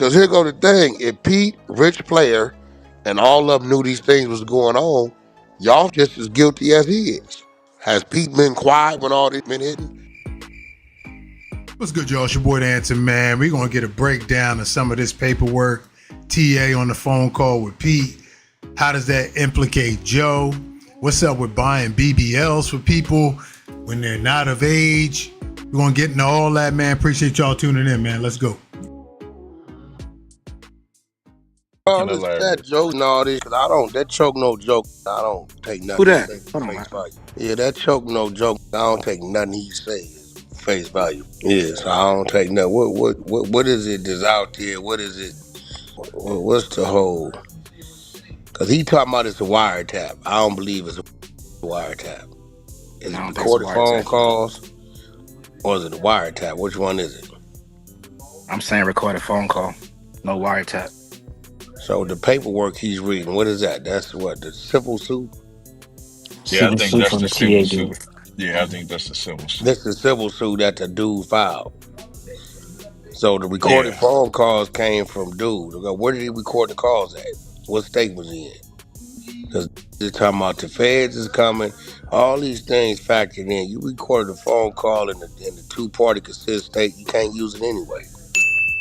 Because here go the thing: if Pete, Rich Player, and all of them knew these things was going on, y'all just as guilty as he is. Has Pete been quiet when all this been hitting? What's good, y'all? It's your boy, the Answer Man. We're going to get a breakdown of some of this paperwork. TA on the phone call with Pete. How does that implicate Joe? What's up with buying BBLs for people when they're not of age? We're going to get into all that, man. Appreciate y'all tuning in, man. Let's go. All Fucking this fat hilarious. jokes and all this, cause that choke no joke. I don't take Who nothing he that? say for Hold on, face man. value. Yeah, that choke no joke. I don't take nothing he say as face value. Yeah, so I don't take nothing. What is it that's out there? What is it? What's the whole? Cause he talking about it's a wiretap. I don't believe it's a wiretap. Is I it don't think it's a recorded phone wiretap. calls or is it a wiretap? Which one is it? I'm saying record a phone call. No wiretap. So the paperwork he's reading, what is that? That's what the civil suit. Yeah, I Civil think suit that's from the the civil TA suit. dude. Yeah, I think that's the civil suit. This is the civil suit that the dude filed. So the recorded Yeah. phone calls came from dude. Where did he record the calls at? What state was he in? Because they're talking about the feds is coming. All these things factored in. You recorded a phone call in the two-party consent state. You can't use it anyway.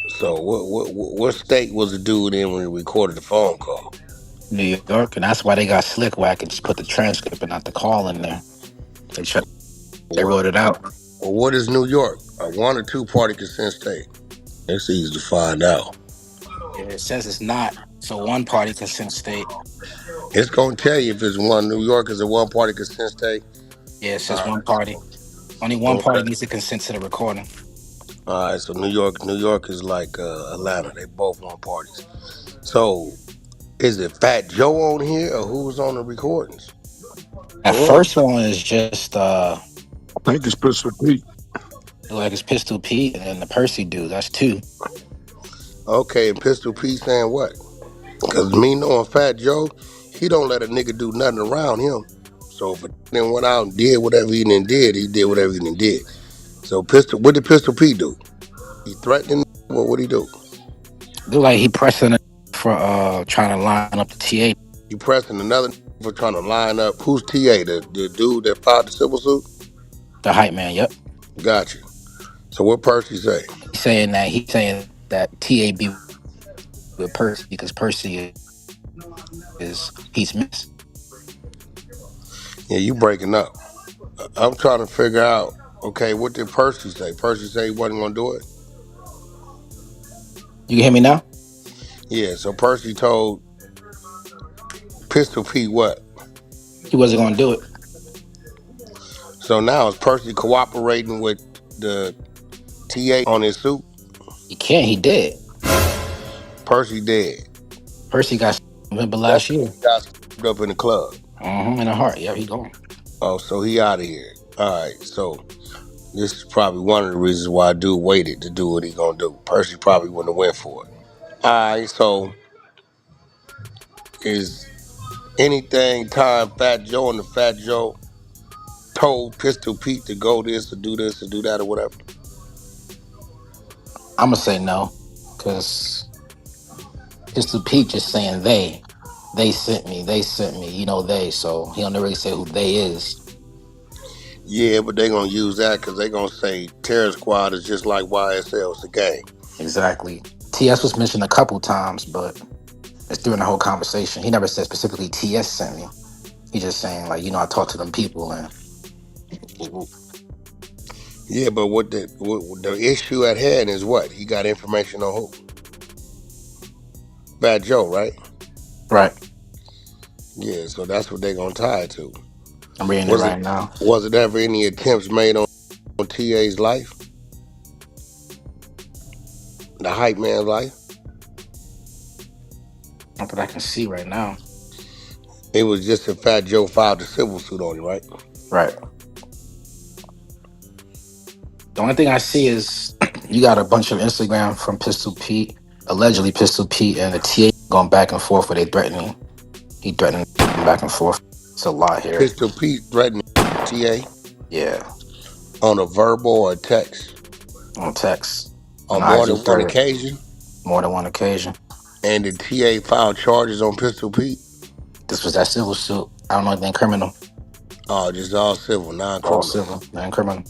So what state was the dude in when he recorded the phone call? New York, and that's why they got slick Wack and just put the transcript and not the call in there. They What wrote it out. what is New York? A one or two-party consent state? It's easy to find out. Yeah, it says it's not. So one party consent state. It's gonna tell you if it's one. New York is a one-party consent state. Yeah, it All says one right. party. Only one party Okay. needs to consent to the recording. All right. So New York is like Atlanta. They both want parties. So is it Fat Joe on here or who's on the recordings? That Oh, first one is just I think it's Pistol Pete. like it's Pistol Pete and the Percy dude. That's two. Okay, and Pistol P saying what? Because me knowing Fat Joe, he don't let a nigga do nothing around him. So if a then went out and did whatever he done did, he did whatever he done did. So what did Pistol P do? He threatened. What he do? Look like he pressing it for trying to line up the TA. He pressing another for trying to line up. Who's TA? The dude that filed the civil suit? The hype man. Yep. Got you. So what Percy say? He's saying that TAB with Percy because Percy is he's miss. Yeah, you breaking up. I'm trying to figure out. Okay, what did Percy say? Percy say he wasn't gonna do it. You can hear me now? Yeah. So Percy told Pistol Pete what? He wasn't gonna do it. So now is Percy cooperating with the TA on his suit? He can't. He did. Percy dead. Percy got remember That's last because year. he got up in the club. In the heart. Yeah, he gone. Oh, so he out of here. All right. So this is probably one of the reasons why dude waited to do what he gonna do. Percy probably wouldn't have went for it. All right. So is anything time Fat Joe and the Fat Joe told Pistol Pete to go this or do this or do that or whatever? I'm gonna say no, because Pistol Pete just saying they sent me, they sent me. They. So he don't really say who they is. Yeah, but they gonna use that because they gonna say Terror Squad is just like YSL. It's a gang. Exactly. TS was mentioned a couple times, but it's during the whole conversation. He never said specifically TS sent me. He just saying like, I talked to them people and Yeah, but what the issue at hand is what? He got information on who? Fat Joe, right? right. Yeah, so that's what they gonna tie it to. I'm reading it Was it right now. was it ever any attempts made on TA's life? The hype man's life? Not that I can see right now. It was just that Fat Joe filed a civil suit on him, right? Right. The only thing I see is you got a bunch of Instagram from Pistol Pete, allegedly Pistol Pete and the TA going back and forth where they threatening. He threatening back and forth. It's a lot here. Pistol Pete threatened TA Yeah. on a verbal or a text On text. On on more IG than one story. occasion. More than one occasion. And the TA filed charges on Pistol Pete? This was that civil suit. I don't know anything criminal. Oh, just all civil, All non-criminal. civil, nothing criminal.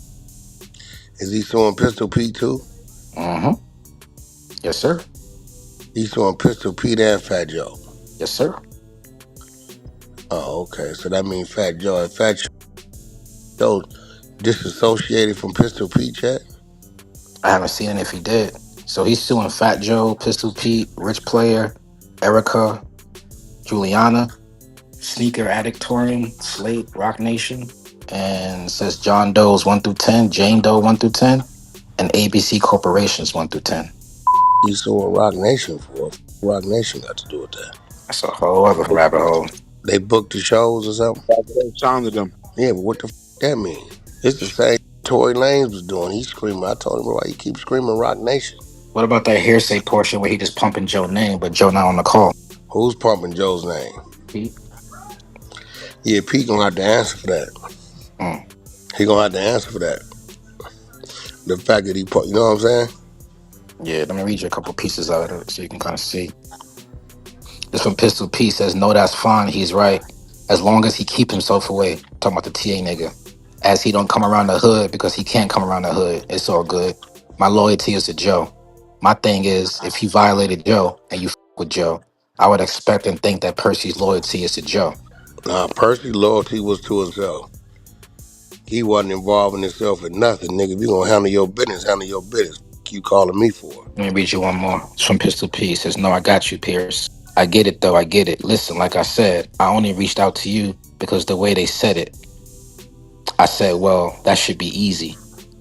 Is he suing Pistol Pete too? Mm-hmm. Yes, sir. He's suing Pistol Pete and Fat Joe. Yes, sir. Oh, okay. So that means Fat Joe. If Fat Joe disassociated from Pistol Pete yet? I haven't seen it if he did. So he's suing Fat Joe, Pistol Pete, Rich Player, Erica, Juliana, Sneaker Addict Touring, Slate, Rock Nation, and it says John Doe's 1 through 10, Jane Doe 1 through 10, and ABC Corporations 1 through 10. He's suing Rock Nation for. Rock Nation got to do with that. That's a whole other rabbit hole. They booked the shows or something? Sounded them. Yeah, but what the that mean? It's the same Tory Lanez was doing. He's screaming. I told him, why you keep screaming Rock Nation? What about that hearsay portion where he just pumping Joe's name, but Joe not on the call? Who's pumping Joe's name? Pete? Yeah, Pete gonna have to answer for that. Mm. He gonna have to answer for that. The fact that you know what I'm saying? Yeah, let me read you a couple pieces out of it so you can kind of see. This from Pistol P says, no, that's fine. He's right. As long as he keep himself away. Talking about the TA nigga. As he don't come around the hood because he can't come around the hood. It's all good. My loyalty is to Joe. My thing is, if he violated Joe and you with Joe, I would expect and think that Percy's loyalty is to Joe. Nah, Percy's loyalty was to himself. He wasn't involving himself in nothing, nigga. If you gonna handle your business, handle your business. You calling me for? Let me read you one more. It's from Pistol P. It says, no, I got you, Pierce. I get it, though. I get it. Listen, like I said, I only reached out to you because the way they said it, I said, well, that should be easy.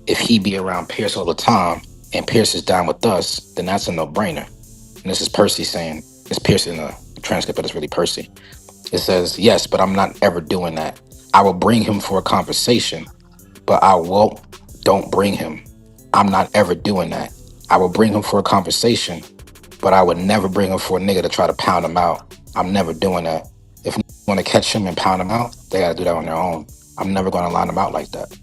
If he be around Pierce all the time and Pierce is down with us, then that's a no-brainer. And this is Percy saying, it's Pierce in the transcript, but it's really Percy. It says, yes, but I'm not ever doing that. I will bring him for a conversation, but I won't, don't bring him. I'm not ever doing that. I will bring him for a conversation, but I would never bring him for a nigga to try to pound him out. I'm never doing that. If niggas want to catch him and pound him out, they got to do that on their own. I'm never going to line him out like that.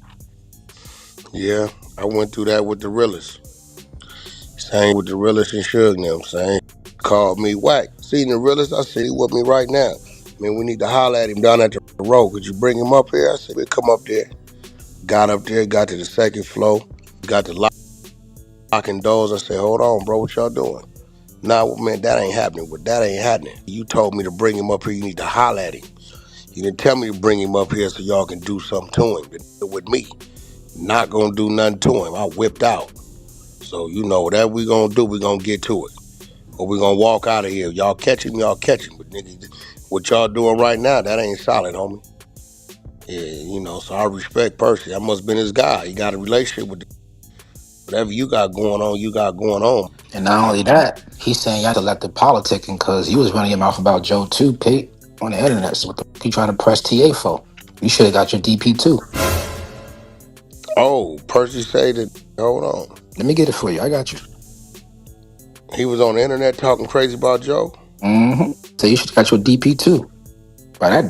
Yeah, I went through that with the realest. Same with the realest and Suge them. Same. Called me Wack. Seen the realest? I said, he with me right now. Man, we need to holler at him down at the road. Could you bring him up here? I said, we'll come up there. Got up there, got to the second floor, got the locking doors. I said, hold on, bro, what y'all doing? Nah, man, that ain't happening. But that ain't happening. You told me to bring him up here. You need to holler at him. You didn't tell me to bring him up here so y'all can do something to him. But with me, not gonna do nothing to him. I whipped out. So, you know, whatever we gonna do, we gonna get to it. Or we gonna walk out of here. Y'all catch him, y'all catch him. But nigga, what y'all doing right now, that ain't solid, homie. Yeah, you know, so I respect Percy. I must have been his guy. He got a relationship with whatever you got going on, you got going on. And not only that, he's saying you have to let the politicking because you was running your mouth about Joe too, Pete, on the internet. So what the f you trying to press TA for? You should have got your DP too. Oh, Percy say that, hold on. Let me get it for you. I got you. He was on the internet talking crazy about Joe? Mm-hmm. So you should have got your DP too. By that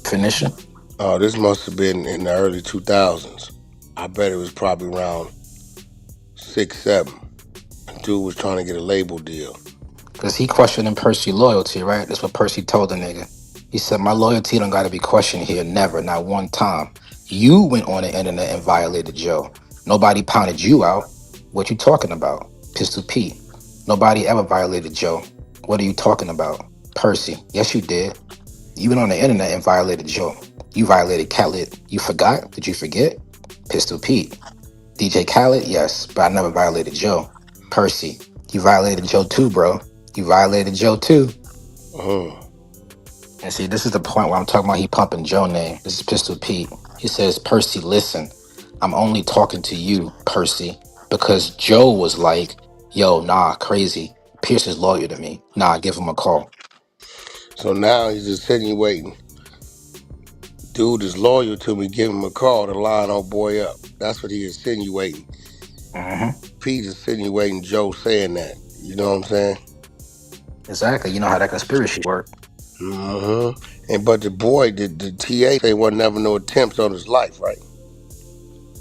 definition. Oh, this must have been in the early 2000s. I bet it was probably around 6, 7. Dude was trying to get a label deal. Because he questioning Percy loyalty, right? That's what Percy told the nigga. He said, my loyalty don't got to be questioned here. Never, not one time. You went on the internet and violated Joe. Nobody pounded you out. What you talking about? Pistol P. Nobody ever violated Joe. What are you talking about? Percy. Yes, you did. You went on the internet and violated Joe. You violated Khaled. You forgot? Did you forget? Pistol Pete. DJ Khaled? Yes, but I never violated Joe. Percy. You violated Joe too, bro. You violated Joe too. Mm. And see, this is the point where I'm talking about he pumping Joe name. This is Pistol Pete. He says, Percy, listen, I'm only talking to you, Percy, because Joe was like, yo, nah, crazy. Pierce is loyal to me. Nah, give him a call. So now he's insinuating, dude is loyal to me, give him a call to line old boy up. That's what he insinuating. Mm-hmm. Pete's insinuating Joe saying that. You know what I'm saying? Exactly. You know how that conspiracy work. Mm-hmm. And but the boy, the TA say wasn't never no attempts on his life, right?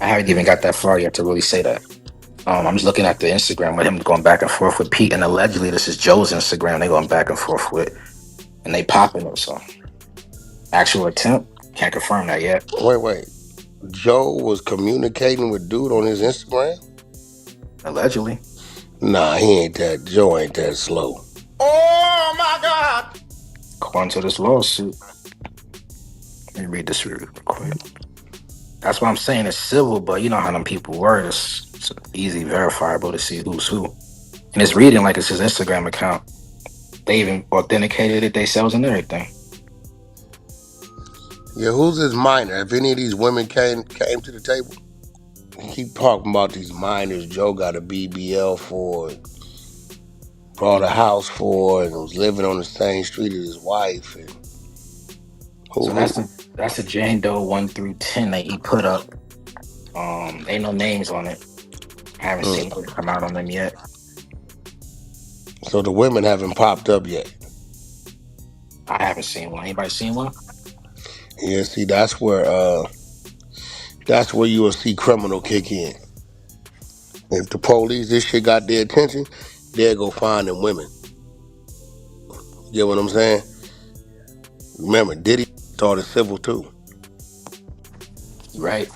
I haven't even got that far yet to really say that. I'm just looking at the Instagram with him going back and forth with Pete, and allegedly this is Joe's Instagram. They going back and forth with, and they popping it. So actual attempt, can't confirm that yet. Wait. Joe was communicating with dude on his Instagram? Allegedly, Nah, he ain't that. Joe ain't that slow. Oh my God! according to this lawsuit. Let me read this real quick. That's what I'm saying. It's civil, but you know how them people word. It's easy verifiable to see who's who, and it's reading like it's his Instagram account. They even authenticated it themselves and everything. Yeah, who's his minor? If any of these women came to the table, he keep talking about these minors. Joe got a BBL for, bought a house for, and was living on the same street as his wife. And So who? that's the Jane Doe 1 through 10 that he put up. Ain't no names on it. I haven't seen Mm. nothing come out on them yet. So the women haven't popped up yet. I haven't seen one. Anybody seen one? Yeah, see, that's where you will see criminal kick in. If the police, this shit got their attention, they'll go find them women. You get what I'm saying? Remember, Diddy started civil too. Right.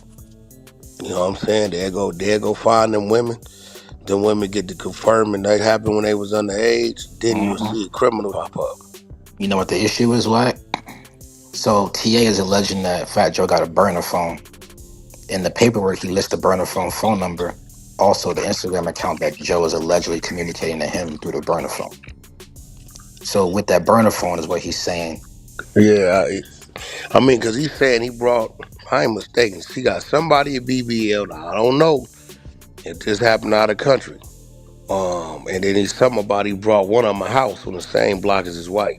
You know what I'm saying? They'll go find them women. Them women get to confirm and that happened when they was underage. Then you'll hmm see a criminal pop up. You know what the issue is, Wack? So TA is alleging that Fat Joe got a burner phone. In the paperwork, he lists the burner phone number. Also, the Instagram account that Joe is allegedly communicating to him through the burner phone. So, with that burner phone, is what he's saying. Yeah, I mean, because he's saying he brought, I ain't mistaken, he got somebody at BBL. Now, I don't know if this happened out of country. And then he's something about he brought one of my house on the same block as his wife.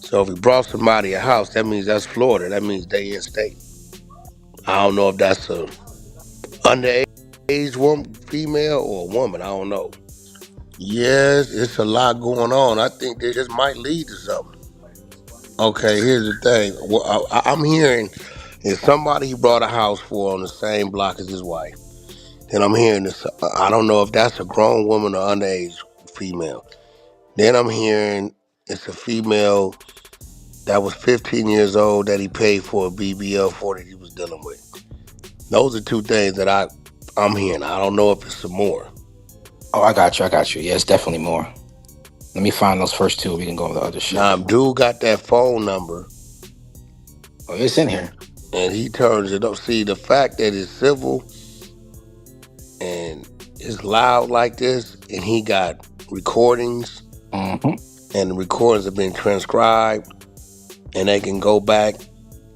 So if he brought somebody a house, that means that's Florida. That means they in state. I don't know if that's a underage woman, female, or a woman. I don't know. Yes, it's a lot going on. I think this might lead to something. Okay, here's the thing. Well, I'm hearing if somebody he brought a house for on the same block as his wife. Then I'm hearing this. I don't know if that's a grown woman or underage female. Then I'm hearing it's a female that was 15 years old that he paid for a BBL for that he was dealing with. Those are two things that I'm hearing. I don't know if it's some more. Oh, I got you. I got you. Yeah, it's definitely more. Let me find those first two. We can go over the other shit. Now, if dude got that phone number Oh, it's in here. and he turns it up. See, the fact that it's civil and it's loud like this, and he got recordings, hmm and the recordings have been transcribed, and they can go back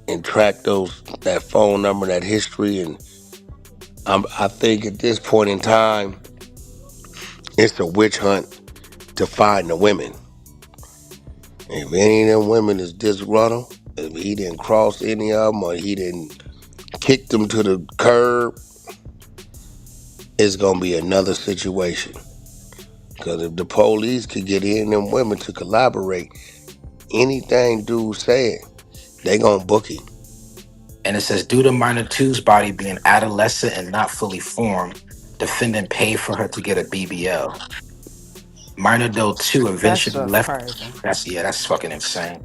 and track that phone number, that history, and I think at this point in time, it's a witch hunt to find the women. If any of them women is disgruntled, if he didn't cross any of them or he didn't kick them to the curb, it's gonna be another situation. Because if the police could get in them women to collaborate, anything dude said, they gonna book him. And it says, due to minor two's body being adolescent and not fully formed, defendant paid for her to get a BBL. Minor Doe 2 That's eventually just left. crazy. That's fucking insane.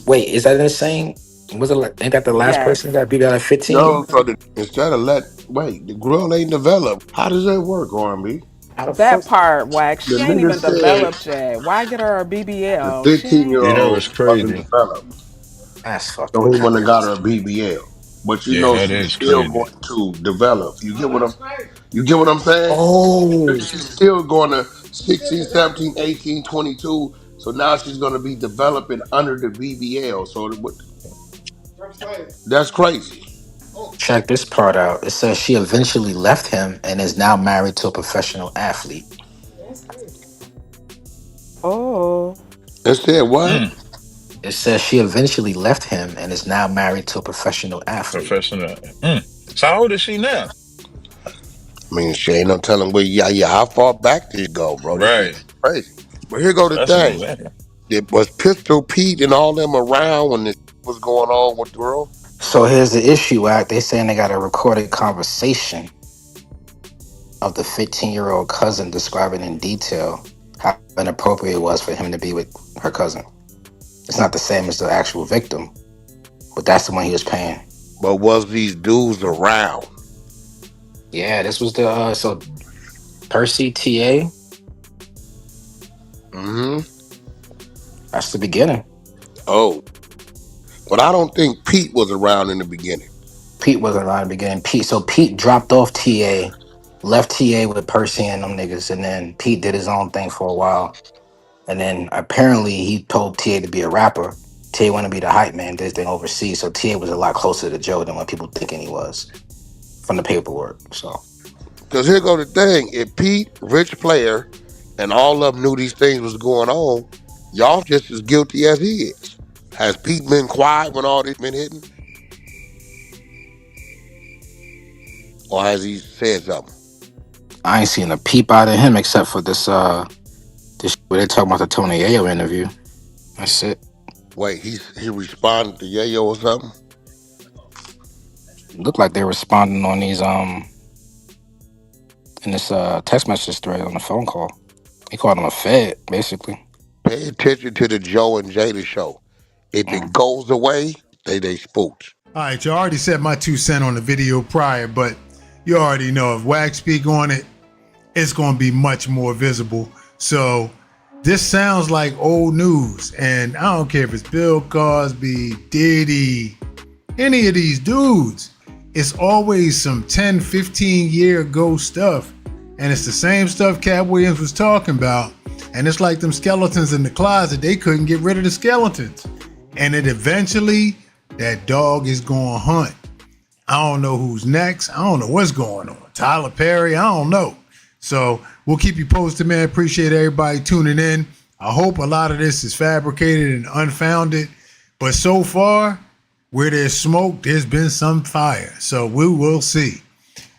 Wait, is that insane? Was it like, ain't that the last person Yes. that BBL at 15? No, so instead of the grill ain't developed. How does that work, R&B? How the That fuck? part, Wack, The she ain't nigga even said developed yet. Why get her a the BBL? She 15 year ain't. You know, it's old wasn't crazy. developed. That's So fucking he went and got her crazy. a BBL. But you Yeah, know that she's is still crazy. going to develop. You get what I'm saying? Oh, She's still going to 16, 17, 18, 22. So now she's going to be developing under the BBL. So that's crazy. check this part out. It says she eventually left him and is now married to a professional athlete. Oh. It said what? Mm, It says she eventually left him and is now married to a professional athlete. professional. Mm. So how old is she now? I mean, she ain't no telling where, yeah, how far back this go, bro. This shit Right. crazy. But here go the That's thing. insane. It was Pistol Pete and all them around when this was going on with the girl. So here's the issue, Act. They saying they got a recorded conversation of the 15-year-old cousin describing in detail how inappropriate it was for him to be with her cousin. It's not the same as the actual victim, but that's the one he was paying. But was these dudes around? Yeah, this was the so Percy TA. Mm-hmm. That's the beginning. Oh. But I don't think Pete was around in the beginning. Pete wasn't around in the beginning. Pete dropped off TA, left TA with Percy and them niggas, and then Pete did his own thing for a while. And then apparently he told TA to be a rapper. TA wanted to be the hype man, did his thing overseas. So TA was a lot closer to Joe than what people thinking he was from the paperwork. So Because here go the thing. If Pete, rich player, and all of them knew these things was going on, y'all just as guilty as he is. Has Pete been quiet when all this been hitting? Or has he said something? I ain't seen a peep out of him except for this where they talking about the Tony Ayo interview. That's it. Wait, he responded to Yayo or something? Looked like they're responding on these in this text message thread on the phone call. He called him a fed, basically. Pay attention to the Joe and Jada show. If it Mm. goes away, they spooked. All right, you already said my 2 cents on the video prior, but you already know if Wack speak on it, it's going to be much more visible. So this sounds like old news, and I don't care if it's Bill Cosby, Diddy, any of these dudes. It's always some 10, 15 year ago stuff, and it's the same stuff Cat Williams was talking about. And it's like them skeletons in the closet. They couldn't get rid of the skeletons, and it eventually that dog is going to hunt. I don't know who's next. I don't know what's going on. Tyler Perry, I don't know. So we'll keep you posted, man. Appreciate everybody tuning in. I hope a lot of this is fabricated and unfounded. But so far, where there's smoke, there's been some fire. So we will see.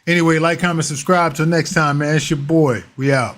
Anyway, like, comment, subscribe. Till next time, man. It's your boy. We out.